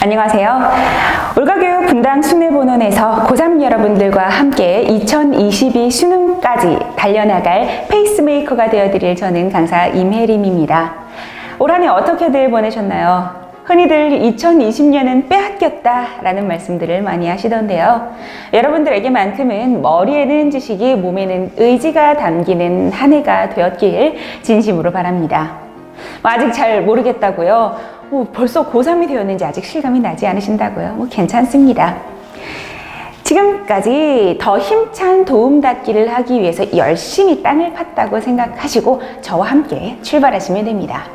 안녕하세요. 올가교육 분당 수뇌본원에서 고3 여러분들과 함께 2022 수능까지 달려나갈 페이스메이커가 되어드릴 저는 강사 임혜림입니다. 올 한 해 어떻게들 보내셨나요? 흔히들 2020년은 빼앗겼다 라는 말씀들을 많이 하시던데요. 여러분들에게만큼은 머리에는 지식이, 몸에는 의지가 담기는 한 해가 되었길 진심으로 바랍니다. 아직 잘 모르겠다고요? 벌써 고3이 되었는지 아직 실감이 나지 않으신다고요? 괜찮습니다. 지금까지 더 힘찬 도움닫기를 하기 위해서 열심히 땅을 팠다고 생각하시고 저와 함께 출발하시면 됩니다.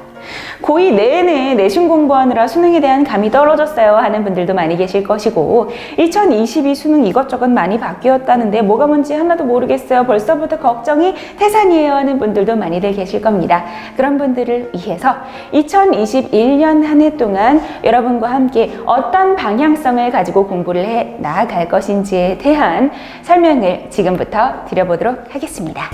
고2 내내 내신 공부하느라 수능에 대한 감이 떨어졌어요 하는 분들도 많이 계실 것이고, 2022 수능 이것저것 많이 바뀌었다는데 뭐가 뭔지 하나도 모르겠어요, 벌써부터 걱정이 태산이에요 하는 분들도 많이들 계실 겁니다. 그런 분들을 위해서 2021년 한 해 동안 여러분과 함께 어떤 방향성을 가지고 공부를 해 나아갈 것인지에 대한 설명을 지금부터 드려보도록 하겠습니다.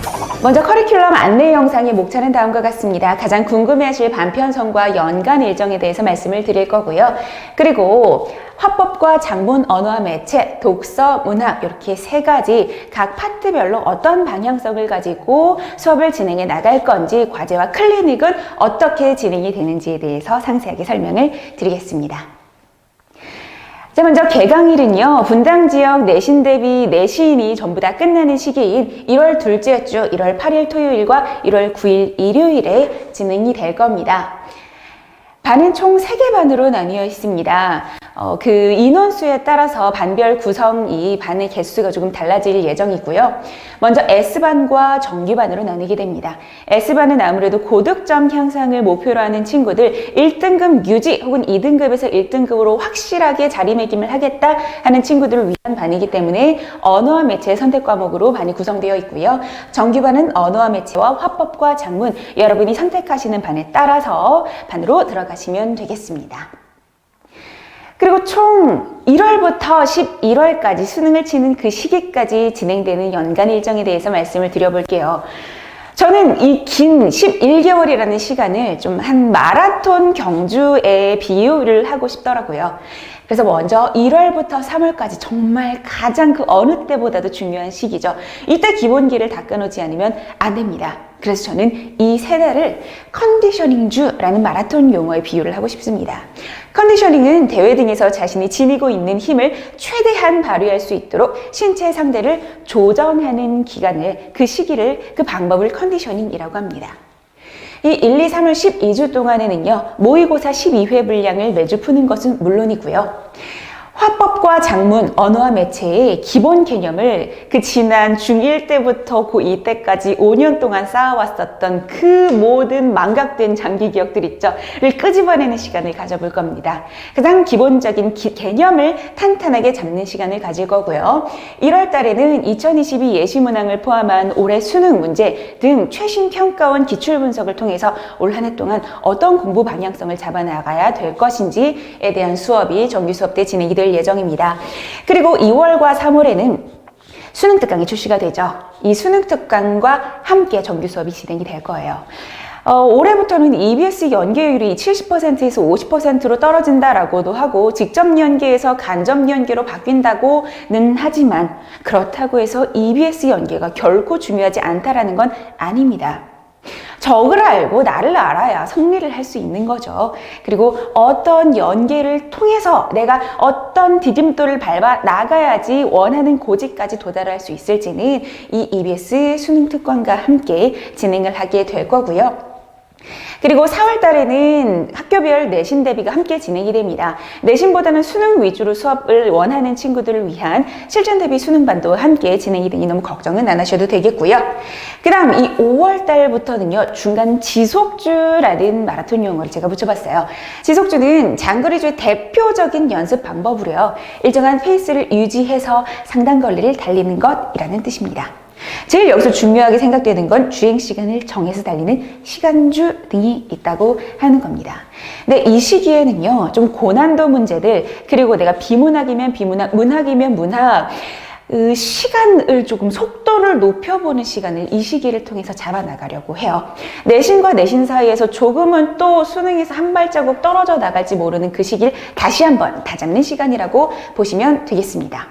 먼저 커리큘럼 안내 영상의 목차는 다음과 같습니다. 가장 궁금해하실 반편성과 연간 일정에 대해서 말씀을 드릴 거고요. 그리고 화법과 작문, 언어와 매체, 독서, 문학 이렇게 세 가지 각 파트별로 어떤 방향성을 가지고 수업을 진행해 나갈 건지, 과제와 클리닉은 어떻게 진행이 되는지에 대해서 상세하게 설명을 드리겠습니다. 자, 먼저 개강일은요, 분당 지역 내신 대비 내신이 전부 다 끝나는 시기인 1월 둘째 주 1월 8일 토요일과 1월 9일 일요일에 진행이 될 겁니다. 반은 총 3개 반으로 나뉘어 있습니다. 그 인원수에 따라서 반별 구성이 반의 개수가 조금 달라질 예정이고요. 먼저 S반과 정규반으로 나누게 됩니다. S반은 아무래도 고득점 향상을 목표로 하는 친구들, 1등급 유지 혹은 2등급에서 1등급으로 확실하게 자리매김을 하겠다 하는 친구들을 위한 반이기 때문에 언어와 매체 선택 과목으로 반이 구성되어 있고요. 정규반은 언어와 매체와 화법과 작문, 여러분이 선택하시는 반에 따라서 반으로 들어가시면 되겠습니다. 그리고 총 1월부터 11월까지 수능을 치는 그 시기까지 진행되는 연간 일정에 대해서 말씀을 드려볼게요. 저는 이 긴 11개월이라는 시간을 좀 한 마라톤 경주에 비유를 하고 싶더라고요. 그래서 먼저 1월부터 3월까지 정말 가장 그 어느 때보다도 중요한 시기죠. 이때 기본기를 다 끊어지 않으면 안 됩니다. 그래서 저는 이 세 달을 컨디셔닝주라는 마라톤 용어에 비유를 하고 싶습니다. 컨디셔닝은 대회 등에서 자신이 지니고 있는 힘을 최대한 발휘할 수 있도록 신체 상태를 조정하는 기간을, 그 시기를, 그 방법을 컨디셔닝이라고 합니다. 이 1, 2, 3월 12주 동안에는요, 모의고사 12회 분량을 매주 푸는 것은 물론이고요. 화법과 작문, 언어와 매체의 기본 개념을 그 지난 중1 때부터 고2 때까지 5년 동안 쌓아왔었던 그 모든 망각된 장기 기억들 있죠? 를 끄집어내는 시간을 가져볼 겁니다. 가장 기본적인 개념을 탄탄하게 잡는 시간을 가질 거고요. 1월 달에는 2022 예시문항을 포함한 올해 수능 문제 등 최신 평가원 기출 분석을 통해서 올 한 해 동안 어떤 공부 방향성을 잡아나가야 될 것인지에 대한 수업이 정규 수업 때 진행이 될 예정입니다. 그리고 2월과 3월에는 수능 특강이 출시가 되죠. 이 수능 특강과 함께 정규 수업이 진행이 될 거예요. 올해부터는 EBS 연계율이 70%에서 50%로 떨어진다라고도 하고, 직접 연계에서 간접 연계로 바뀐다고는 하지만 그렇다고 해서 EBS 연계가 결코 중요하지 않다라는 건 아닙니다. 적을 알고 나를 알아야 승리를 할 수 있는 거죠. 그리고 어떤 연계를 통해서 내가 어떤 디딤돌을 밟아 나가야지 원하는 고지까지 도달할 수 있을지는 이 EBS 수능 특강과 함께 진행을 하게 될 거고요. 그리고 4월 달에는 학교별 내신 대비가 함께 진행이 됩니다. 내신보다는 수능 위주로 수업을 원하는 친구들을 위한 실전 대비 수능반도 함께 진행이 되니 너무 걱정은 안 하셔도 되겠고요. 그 다음 이 5월 달부터는요, 중간 지속주라는 마라톤 용어를 제가 붙여봤어요. 지속주는 장거리주의 대표적인 연습 방법으로요, 일정한 페이스를 유지해서 상당 거리를 달리는 것이라는 뜻입니다. 제일 여기서 중요하게 생각되는 건 주행 시간을 정해서 달리는 시간주 등이 있다고 하는 겁니다. 근데 이 시기에는요, 좀 고난도 문제들, 그리고 내가 비문학이면 비문학, 문학이면 문학, 시간을 조금 속도를 높여보는 시간을 이 시기를 통해서 잡아나가려고 해요. 내신과 내신 사이에서 조금은 또 수능에서 한 발자국 떨어져 나갈지 모르는 그 시기를 다시 한번 다잡는 시간이라고 보시면 되겠습니다.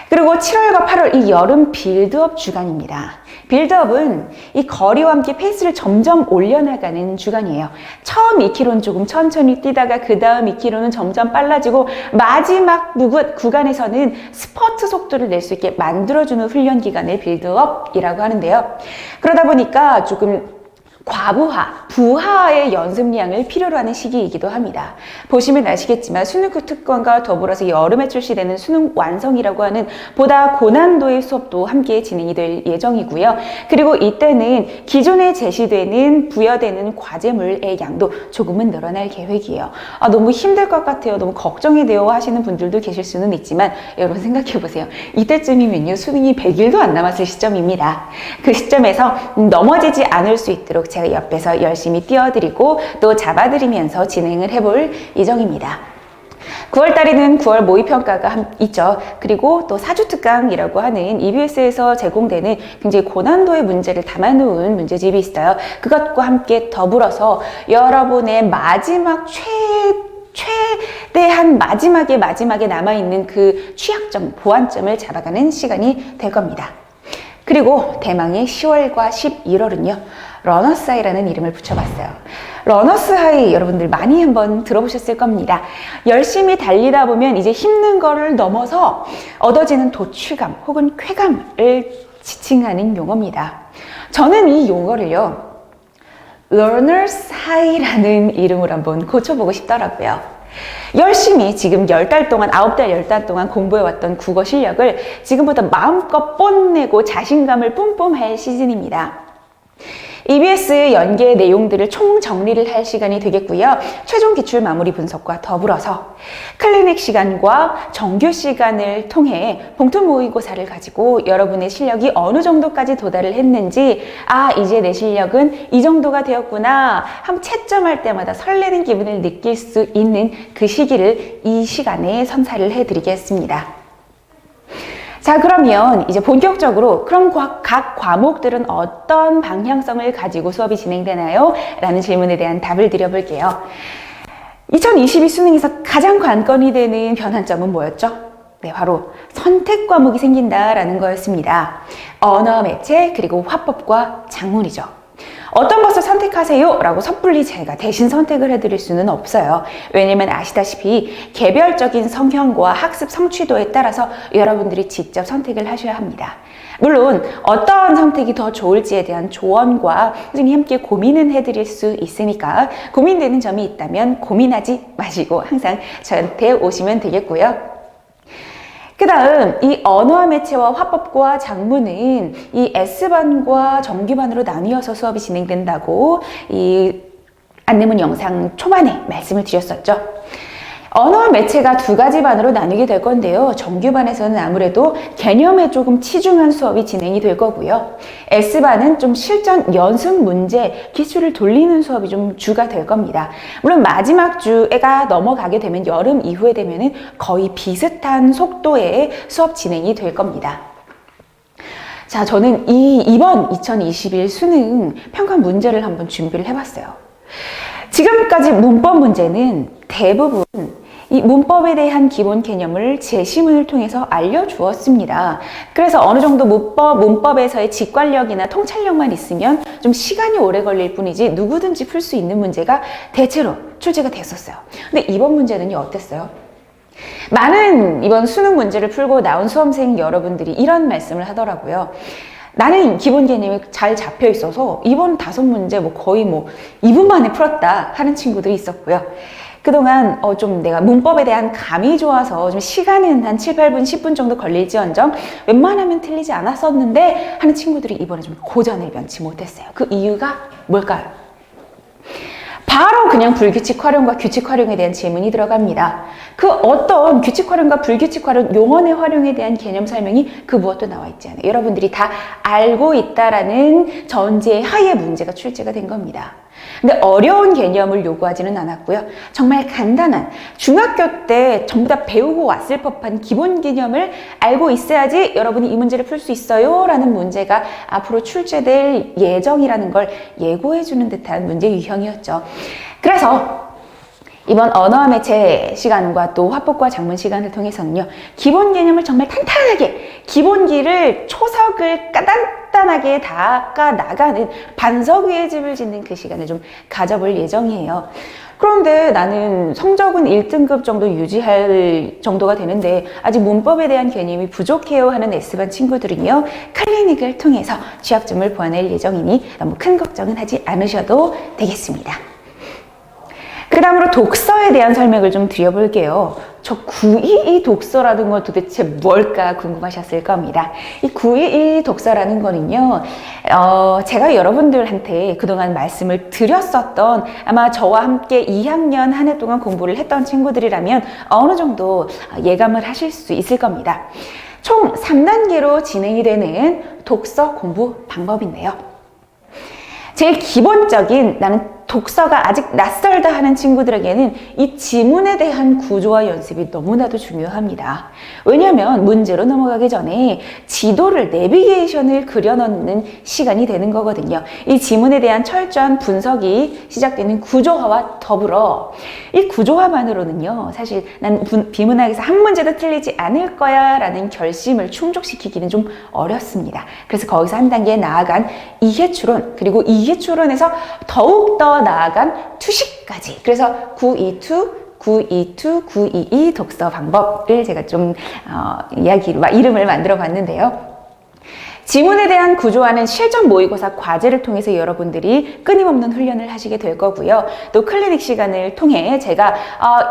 그리고 7월과 8월 이 여름 빌드업 주간입니다. 빌드업은 이 거리와 함께 페이스를 점점 올려나가는 주간이에요. 처음 2km는 조금 천천히 뛰다가 그 다음 2km는 점점 빨라지고 마지막 구간에서는 스퍼트 속도를 낼 수 있게 만들어주는 훈련 기간을 빌드업이라고 하는데요. 그러다 보니까 조금 과부하, 부하의 연습량을 필요로 하는 시기이기도 합니다. 보시면 아시겠지만 수능 특강과 더불어서 여름에 출시되는 수능 완성이라고 하는 보다 고난도의 수업도 함께 진행이 될 예정이고요. 그리고 이때는 기존에 제시되는 부여되는 과제물의 양도 조금은 늘어날 계획이에요. 너무 힘들 것 같아요. 너무 걱정이 돼요 하시는 분들도 계실 수는 있지만 여러분 생각해 보세요. 이때쯤이면요. 수능이 100일도 안 남았을 시점입니다. 그 시점에서 넘어지지 않을 수 있도록 제가 옆에서 열심히 띄워드리고 또 잡아드리면서 진행을 해볼 예정입니다. 9월 달에는 9월 모의평가가 있죠. 그리고 또 사주특강이라고 하는 EBS에서 제공되는 굉장히 고난도의 문제를 담아놓은 문제집이 있어요. 그것과 함께 더불어서 여러분의 마지막 최대한 마지막에 남아있는 그 취약점, 보완점을 잡아가는 시간이 될 겁니다. 그리고 대망의 10월과 11월은요. 러너스 하이라는 이름을 붙여봤어요. 러너스 하이 여러분들 많이 한번 들어보셨을 겁니다. 열심히 달리다 보면 이제 힘든 거를 넘어서 얻어지는 도취감 혹은 쾌감을 지칭하는 용어입니다. 저는 이 용어를요. 러너스 하이라는 이름으로 한번 고쳐보고 싶더라고요. 열심히 지금 10달 동안 10달 동안 공부해왔던 국어 실력을 지금부터 마음껏 뽐내고 자신감을 뿜뿜할 시즌입니다. EBS 연계 내용들을 총정리를 할 시간이 되겠고요. 최종 기출 마무리 분석과 더불어서 클리닉 시간과 정규 시간을 통해 봉투 모의고사를 가지고 여러분의 실력이 어느 정도까지 도달을 했는지 이제 내 실력은 이 정도가 되었구나 한번 채점할 때마다 설레는 기분을 느낄 수 있는 그 시기를 이 시간에 선사를 해드리겠습니다. 자, 그러면 이제 본격적으로 그럼 각 과목들은 어떤 방향성을 가지고 수업이 진행되나요? 라는 질문에 대한 답을 드려볼게요. 2022 수능에서 가장 관건이 되는 변환점은 뭐였죠? 네, 바로 선택 과목이 생긴다라는 거였습니다. 언어 매체 그리고 화법과 작문이죠. 어떤 것을 선택하세요? 라고 섣불리 제가 대신 선택을 해드릴 수는 없어요. 왜냐면 아시다시피 개별적인 성향과 학습 성취도에 따라서 여러분들이 직접 선택을 하셔야 합니다. 물론 어떤 선택이 더 좋을지에 대한 조언과 선생님이 함께 고민은 해드릴 수 있으니까 고민되는 점이 있다면 고민하지 마시고 항상 저한테 오시면 되겠고요. 그 다음 이 언어와 매체와 화법과 작문은 이 S반과 정규반으로 나뉘어서 수업이 진행된다고 이 안내문 영상 초반에 말씀을 드렸었죠. 언어와 매체가 두 가지 반으로 나뉘게 될 건데요. 정규반에서는 아무래도 개념에 조금 치중한 수업이 진행이 될 거고요. S반은 좀 실전 연습 문제, 기출을 돌리는 수업이 좀 주가 될 겁니다. 물론 마지막 주가 넘어가게 되면 여름 이후에 되면은 거의 비슷한 속도의 수업 진행이 될 겁니다. 자, 저는 이번 2021 수능 평가 문제를 한번 준비를 해봤어요. 지금까지 문법 문제는 대부분 이 문법에 대한 기본 개념을 제시문을 통해서 알려주었습니다. 그래서 어느 정도 문법에서의 직관력이나 통찰력만 있으면 좀 시간이 오래 걸릴 뿐이지 누구든지 풀 수 있는 문제가 대체로 출제가 됐었어요. 근데 이번 문제는요, 어땠어요? 많은 이번 수능 문제를 풀고 나온 수험생 여러분들이 이런 말씀을 하더라고요. 나는 기본 개념이 잘 잡혀 있어서 이번 5문제 거의 2분 만에 풀었다 하는 친구들이 있었고요. 그동안 좀 내가 문법에 대한 감이 좋아서 좀 시간은 한 7, 8분, 10분 정도 걸릴지언정 웬만하면 틀리지 않았었는데 하는 친구들이 이번에 좀 고전을 면치 못했어요. 그 이유가 뭘까요? 바로 그냥 불규칙 활용과 규칙 활용에 대한 질문이 들어갑니다. 그 어떤 규칙 활용과 불규칙 활용, 용언의 활용에 대한 개념 설명이 그 무엇도 나와 있지 않아요. 여러분들이 다 알고 있다라는 전제 하에 문제가 출제가 된 겁니다. 근데 어려운 개념을 요구하지는 않았고요. 정말 간단한 중학교 때 전부 다 배우고 왔을 법한 기본 개념을 알고 있어야지 여러분이 이 문제를 풀 수 있어요 라는 문제가 앞으로 출제될 예정이라는 걸 예고해주는 듯한 문제 유형이었죠. 그래서 이번 언어와 매체 시간과 또 화법과 작문 시간을 통해서는요, 기본 개념을 정말 탄탄하게, 기본기를 초석을 단단하게 닦아 나가는 반석 위에 집을 짓는 그 시간을 좀 가져볼 예정이에요. 그런데 나는 성적은 1등급 정도 유지할 정도가 되는데 아직 문법에 대한 개념이 부족해요 하는 S반 친구들은요, 클리닉을 통해서 취약점을 보완할 예정이니 너무 큰 걱정은 하지 않으셔도 되겠습니다. 그 다음으로 독서에 대한 설명을 좀 드려볼게요. 저 922 독서라는 건 도대체 뭘까 궁금하셨을 겁니다. 이 922 독서라는 거는요, 제가 여러분들한테 그동안 말씀을 드렸었던, 아마 저와 함께 2학년 한 해 동안 공부를 했던 친구들이라면 어느 정도 예감을 하실 수 있을 겁니다. 총 3단계로 진행이 되는 독서 공부 방법인데요. 제일 기본적인, 나는 독서가 아직 낯설다 하는 친구들에게는 이 지문에 대한 구조화 연습이 너무나도 중요합니다. 왜냐하면 문제로 넘어가기 전에 지도를, 내비게이션을 그려넣는 시간이 되는 거거든요. 이 지문에 대한 철저한 분석이 시작되는 구조화와 더불어 이 구조화만으로는요, 사실 난 비문학에서 한 문제도 틀리지 않을 거야 라는 결심을 충족시키기는 좀 어렵습니다. 그래서 거기서 한 단계 나아간 이해추론, 그리고 이해추론에서 더욱더 나아간 투식까지, 그래서 922 독서 방법을 제가 좀 이름을 만들어 봤는데요. 지문에 대한 구조화는 실전 모의고사 과제를 통해서 여러분들이 끊임없는 훈련을 하시게 될 거고요. 또 클리닉 시간을 통해 제가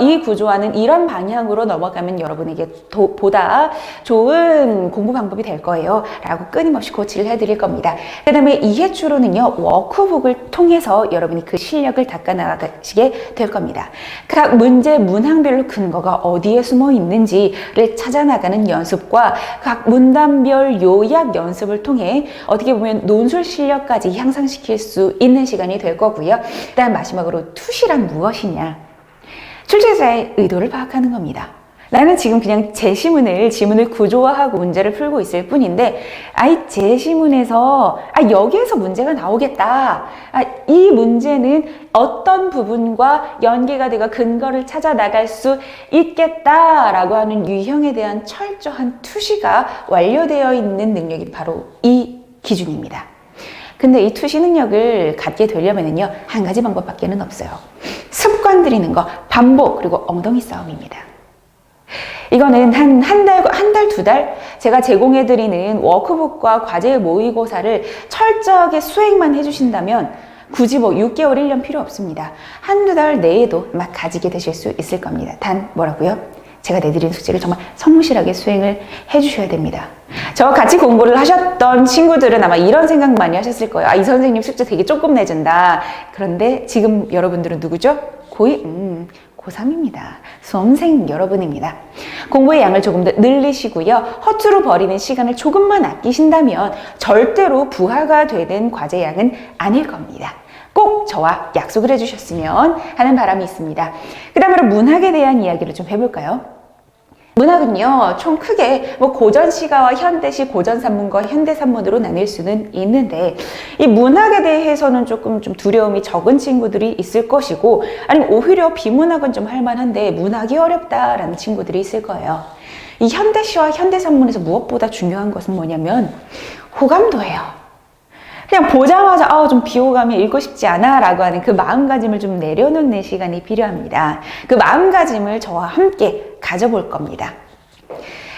이 구조화는 이런 방향으로 넘어가면 여러분에게 보다 좋은 공부 방법이 될 거예요 라고 끊임없이 코치를 해드릴 겁니다. 그 다음에 이해추론은요, 워크북을 통해서 여러분이 그 실력을 닦아나가시게 될 겁니다. 각 문제 문항별로 근거가 어디에 숨어 있는지를 찾아나가는 연습과 각 문단별 요약 연습 을 통해 어떻게 보면 논술 실력까지 향상시킬 수 있는 시간이 될 거고요. 그다음 마지막으로 투시란 무엇이냐? 출제자의 의도를 파악하는 겁니다. 나는 지금 그냥 지문을 구조화하고 문제를 풀고 있을 뿐인데, 제시문에서 여기에서 문제가 나오겠다. 이 문제는 어떤 부분과 연계가 되고 근거를 찾아 나갈 수 있겠다라고 하는 유형에 대한 철저한 투시가 완료되어 있는 능력이 바로 이 기준입니다. 근데 이 투시 능력을 갖게 되려면은요, 한 가지 방법밖에는 없어요. 습관 들이는 거, 반복, 그리고 엉덩이 싸움입니다. 이거는 한 달, 두 달 제가 제공해드리는 워크북과 과제 모의고사를 철저하게 수행만 해주신다면 굳이 6개월, 1년 필요 없습니다. 한두 달 내에도 막 가지게 되실 수 있을 겁니다. 단 뭐라고요? 제가 내드린 숙제를 정말 성실하게 수행을 해주셔야 됩니다. 저와 같이 공부를 하셨던 친구들은 아마 이런 생각 많이 하셨을 거예요. 이 선생님 숙제 되게 조금 내준다. 그런데 지금 여러분들은 누구죠? 고3입니다. 수험생 여러분입니다. 공부의 양을 조금 더 늘리시고요. 허투루 버리는 시간을 조금만 아끼신다면 절대로 부하가 되는 과제 양은 아닐 겁니다. 꼭 저와 약속을 해주셨으면 하는 바람이 있습니다. 그 다음으로 문학에 대한 이야기를 좀 해볼까요? 문학은요, 총 크게 고전시가와 현대시, 고전산문과 현대산문으로 나뉠 수는 있는데, 이 문학에 대해서는 조금 좀 두려움이 적은 친구들이 있을 것이고, 아니면 오히려 비문학은 좀 할만한데 문학이 어렵다라는 친구들이 있을 거예요. 이 현대시와 현대산문에서 무엇보다 중요한 것은 뭐냐면 호감도예요. 그냥 보자마자 좀 비호감이 읽고 싶지 않아 라고 하는 그 마음가짐을 좀 내려놓는 시간이 필요합니다. 그 마음가짐을 저와 함께 가져볼 겁니다.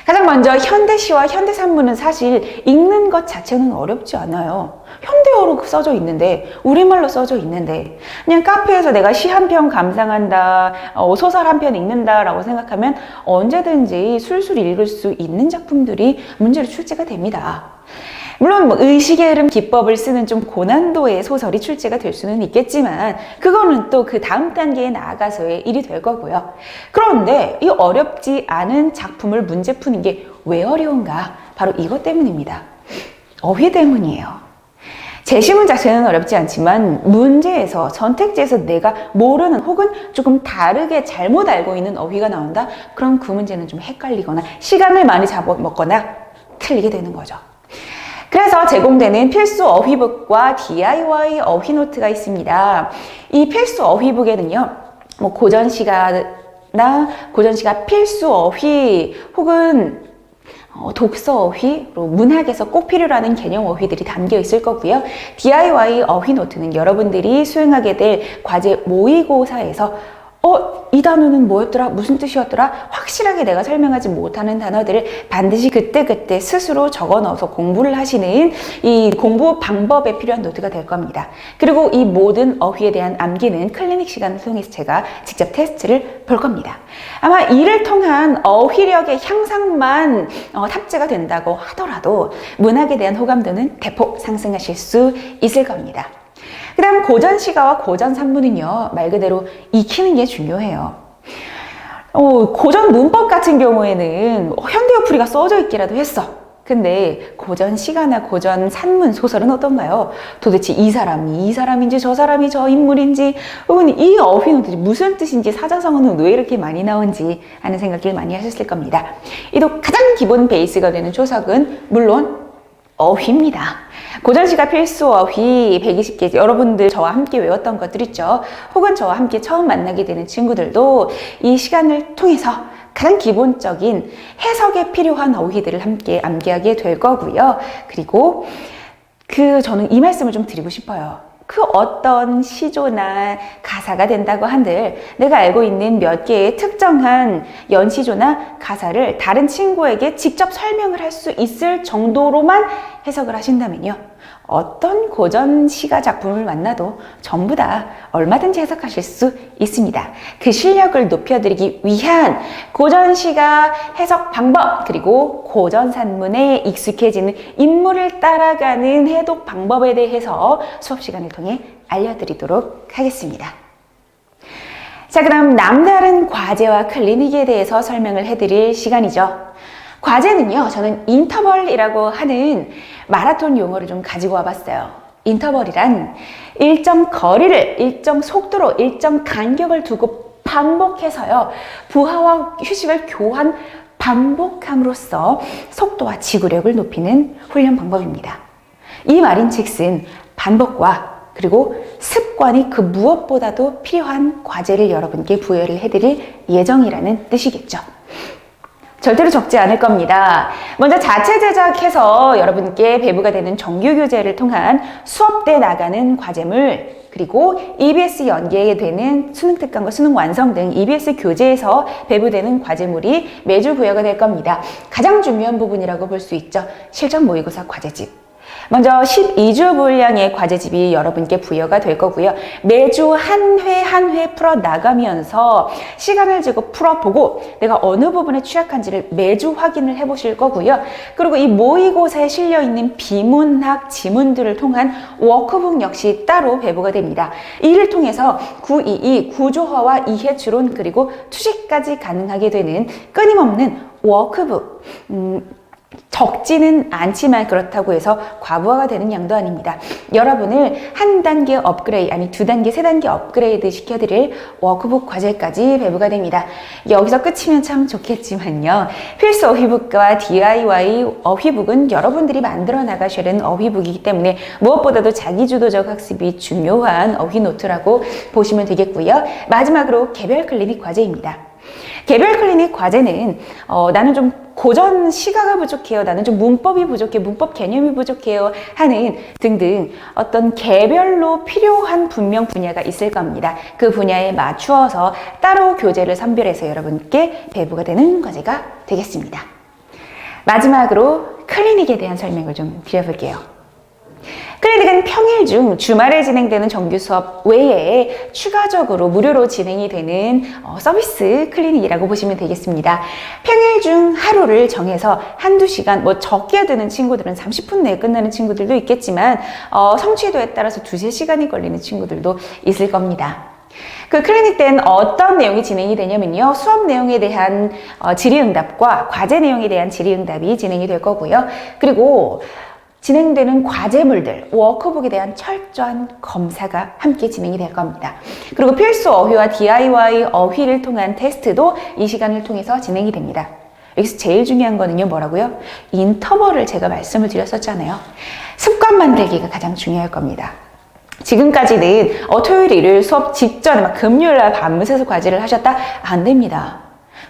가장 먼저 현대시와 현대산문은 사실 읽는 것 자체는 어렵지 않아요. 현대어로 써져 있는데, 우리말로 써져 있는데, 그냥 카페에서 내가 시 한 편 감상한다, 소설 한 편 읽는다 라고 생각하면 언제든지 술술 읽을 수 있는 작품들이 문제로 출제가 됩니다. 물론 의식의 흐름 기법을 쓰는 좀 고난도의 소설이 출제가 될 수는 있겠지만, 그거는 또 그 다음 단계에 나아가서의 일이 될 거고요. 그런데 이 어렵지 않은 작품을 문제 푸는 게 왜 어려운가? 바로 이것 때문입니다. 어휘 때문이에요. 제시문 자체는 어렵지 않지만 문제에서, 선택지에서 내가 모르는 혹은 조금 다르게 잘못 알고 있는 어휘가 나온다? 그럼 그 문제는 좀 헷갈리거나 시간을 많이 잡아먹거나 틀리게 되는 거죠. 그래서 제공되는 필수 어휘북과 DIY 어휘 노트가 있습니다. 이 필수 어휘북에는요, 고전시가나 고전시가 필수 어휘 혹은 독서 어휘, 문학에서 꼭 필요로 하는 개념 어휘들이 담겨 있을 거고요. DIY 어휘 노트는 여러분들이 수행하게 될 과제 모의고사에서 이 단어는 뭐였더라? 무슨 뜻이었더라? 확실하게 내가 설명하지 못하는 단어들을 반드시 그때그때 스스로 적어 넣어서 공부를 하시는 이 공부 방법에 필요한 노트가 될 겁니다. 그리고 이 모든 어휘에 대한 암기는 클리닉 시간을 통해서 제가 직접 테스트를 볼 겁니다. 아마 이를 통한 어휘력의 향상만 탑재가 된다고 하더라도 문학에 대한 호감도는 대폭 상승하실 수 있을 겁니다. 그 다음 고전시가와 고전산문은요, 말 그대로 익히는 게 중요해요. 고전 문법 같은 경우에는 현대어풀이가 써져 있기라도 했어. 근데 고전시가나 고전산문 소설은 어떤가요? 도대체 이 사람인지 저 사람이 저 인물인지 혹은 이 어휘는 도대체 무슨 뜻인지 사자성어는 왜 이렇게 많이 나온지 하는 생각을 많이 하셨을 겁니다. 이도 가장 기본 베이스가 되는 초석은 물론 어휘입니다. 고전시가 필수 어휘 120개, 여러분들 저와 함께 외웠던 것들 있죠. 혹은 저와 함께 처음 만나게 되는 친구들도 이 시간을 통해서 가장 기본적인 해석에 필요한 어휘들을 함께 암기하게 될 거고요. 그리고 저는 이 말씀을 좀 드리고 싶어요. 그 어떤 시조나 가사가 된다고 한들 내가 알고 있는 몇 개의 특정한 연시조나 가사를 다른 친구에게 직접 설명을 할 수 있을 정도로만 해석을 하신다면요, 어떤 고전 시가 작품을 만나도 전부 다 얼마든지 해석하실 수 있습니다. 그 실력을 높여드리기 위한 고전 시가 해석 방법, 그리고 고전 산문에 익숙해지는 인물을 따라가는 해독 방법에 대해서 수업 시간을 통해 알려드리도록 하겠습니다. 자, 그럼 남다른 과제와 클리닉에 대해서 설명을 해드릴 시간이죠. 과제는요, 저는 인터벌이라고 하는 마라톤 용어를 좀 가지고 와봤어요. 인터벌이란 일정 거리를, 일정 속도로, 일정 간격을 두고 반복해서요, 부하와 휴식을 교환 반복함으로써 속도와 지구력을 높이는 훈련 방법입니다. 이 말인즉슨 반복과 그리고 습관이 그 무엇보다도 필요한 과제를 여러분께 부여를 해드릴 예정이라는 뜻이겠죠. 절대로 적지 않을 겁니다. 먼저 자체 제작해서 여러분께 배부가 되는 정규 교재를 통한 수업 때 나가는 과제물, 그리고 EBS 연계에 되는 수능 특강과 수능 완성 등 EBS 교재에서 배부되는 과제물이 매주 부여가 될 겁니다. 가장 중요한 부분이라고 볼 수 있죠. 실전 모의고사 과제집. 먼저 12주 분량의 과제집이 여러분께 부여가 될 거고요. 매주 한 회 풀어나가면서 시간을 주고 풀어보고 내가 어느 부분에 취약한지를 매주 확인을 해보실 거고요. 그리고 이 모의고사에 실려있는 비문학 지문들을 통한 워크북 역시 따로 배부가 됩니다. 이를 통해서 922, 구조화와 이해추론, 그리고 투식까지 가능하게 되는 끊임없는 워크북, 적지는 않지만 그렇다고 해서 과부하가 되는 양도 아닙니다. 여러분을 한 단계 업그레이드, 아니 두 단계, 세 단계 업그레이드 시켜드릴 워크북 과제까지 배부가 됩니다. 여기서 끝이면 참 좋겠지만요. 필수 어휘북과 DIY 어휘북은 여러분들이 만들어 나가셔야 되는 어휘북이기 때문에 무엇보다도 자기주도적 학습이 중요한 어휘 노트라고 보시면 되겠고요. 마지막으로 개별 클리닉 과제입니다. 개별 클리닉 과제는 나는 좀 고전 시가가 부족해요, 나는 좀 문법이 부족해, 문법 개념이 부족해요 하는 등등 어떤 개별로 필요한 분명 분야가 있을 겁니다. 그 분야에 맞추어서 따로 교재를 선별해서 여러분께 배부가 되는 과제가 되겠습니다. 마지막으로 클리닉에 대한 설명을 좀 드려볼게요. 클리닉은 평일 중 주말에 진행되는 정규 수업 외에 추가적으로 무료로 진행이 되는 서비스 클리닉이라고 보시면 되겠습니다. 평일 중 하루를 정해서 한두 시간, 적게 드는 친구들은 30분 내에 끝나는 친구들도 있겠지만 성취도에 따라서 두세 시간이 걸리는 친구들도 있을 겁니다. 그 클리닉 때는 어떤 내용이 진행이 되냐면요, 수업 내용에 대한 질의응답과 과제 내용에 대한 질의응답이 진행이 될 거고요. 그리고 진행되는 과제물들, 워크북에 대한 철저한 검사가 함께 진행이 될 겁니다. 그리고 필수 어휘와 DIY 어휘를 통한 테스트도 이 시간을 통해서 진행이 됩니다. 여기서 제일 중요한 거는요, 뭐라고요? 인터벌을 제가 말씀을 드렸었잖아요. 습관 만들기가 가장 중요할 겁니다. 지금까지는 토요일, 일요일 수업 직전에 막 금요일 날 밤새서 과제를 하셨다? 안 됩니다.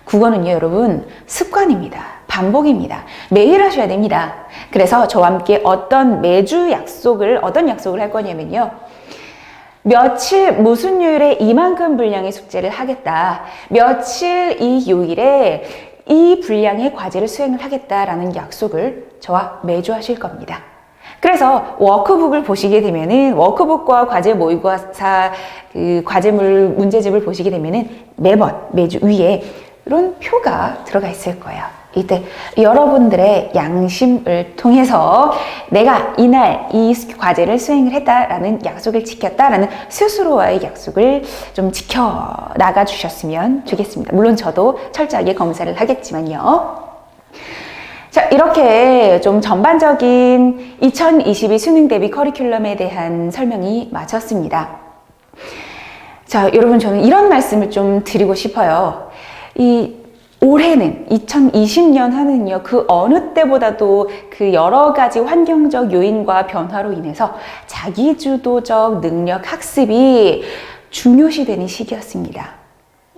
국어는요, 여러분, 습관입니다. 반복입니다. 매일 하셔야 됩니다. 그래서 저와 함께 어떤 약속을 할 거냐면요. 며칠 무슨 요일에 이만큼 분량의 숙제를 하겠다. 며칠 이 요일에 이 분량의 과제를 수행을 하겠다라는 약속을 저와 매주 하실 겁니다. 그래서 워크북을 보시게 되면은 워크북과 과제 모의고사 과제물 문제집을 보시게 되면은 매주 위에 이런 표가 들어가 있을 거예요. 이때 여러분들의 양심을 통해서 내가 이날 이 과제를 수행을 했다라는 약속을 지켰다라는 스스로와의 약속을 좀 지켜 나가 주셨으면 좋겠습니다. 물론 저도 철저하게 검사를 하겠지만요. 자, 이렇게 좀 전반적인 2022 수능 대비 커리큘럼에 대한 설명이 마쳤습니다. 자, 여러분, 저는 이런 말씀을 좀 드리고 싶어요. 올해는 2020년 하는요, 그 어느 때보다도 그 여러 가지 환경적 요인과 변화로 인해서 자기주도적 능력 학습이 중요시되는 시기였습니다.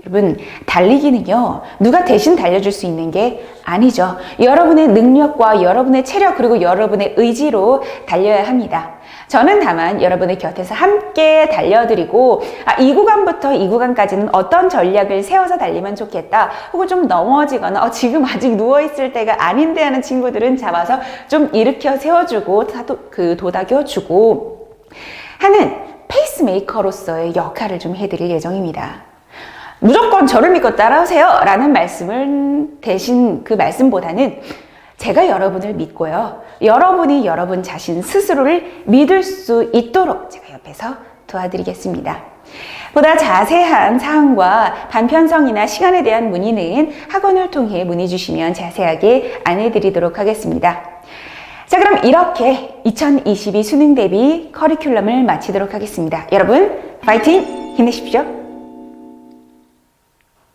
여러분, 달리기는요, 누가 대신 달려줄 수 있는 게 아니죠. 여러분의 능력과 여러분의 체력 그리고 여러분의 의지로 달려야 합니다. 저는 다만 여러분의 곁에서 함께 달려드리고 이 구간부터 이 구간까지는 어떤 전략을 세워서 달리면 좋겠다, 혹은 좀 넘어지거나 지금 아직 누워있을 때가 아닌데 하는 친구들은 잡아서 좀 일으켜 세워주고 도닥여주고 하는 페이스메이커로서의 역할을 좀 해드릴 예정입니다. 무조건 저를 믿고 따라오세요 라는 말씀을 대신 그 말씀보다는 제가 여러분을 믿고요, 여러분이 여러분 자신 스스로를 믿을 수 있도록 제가 옆에서 도와드리겠습니다. 보다 자세한 사항과 반편성이나 시간에 대한 문의는 학원을 통해 문의 주시면 자세하게 안내드리도록 하겠습니다. 자, 그럼 이렇게 2022 수능 대비 커리큘럼을 마치도록 하겠습니다. 여러분, 파이팅! 힘내십시오.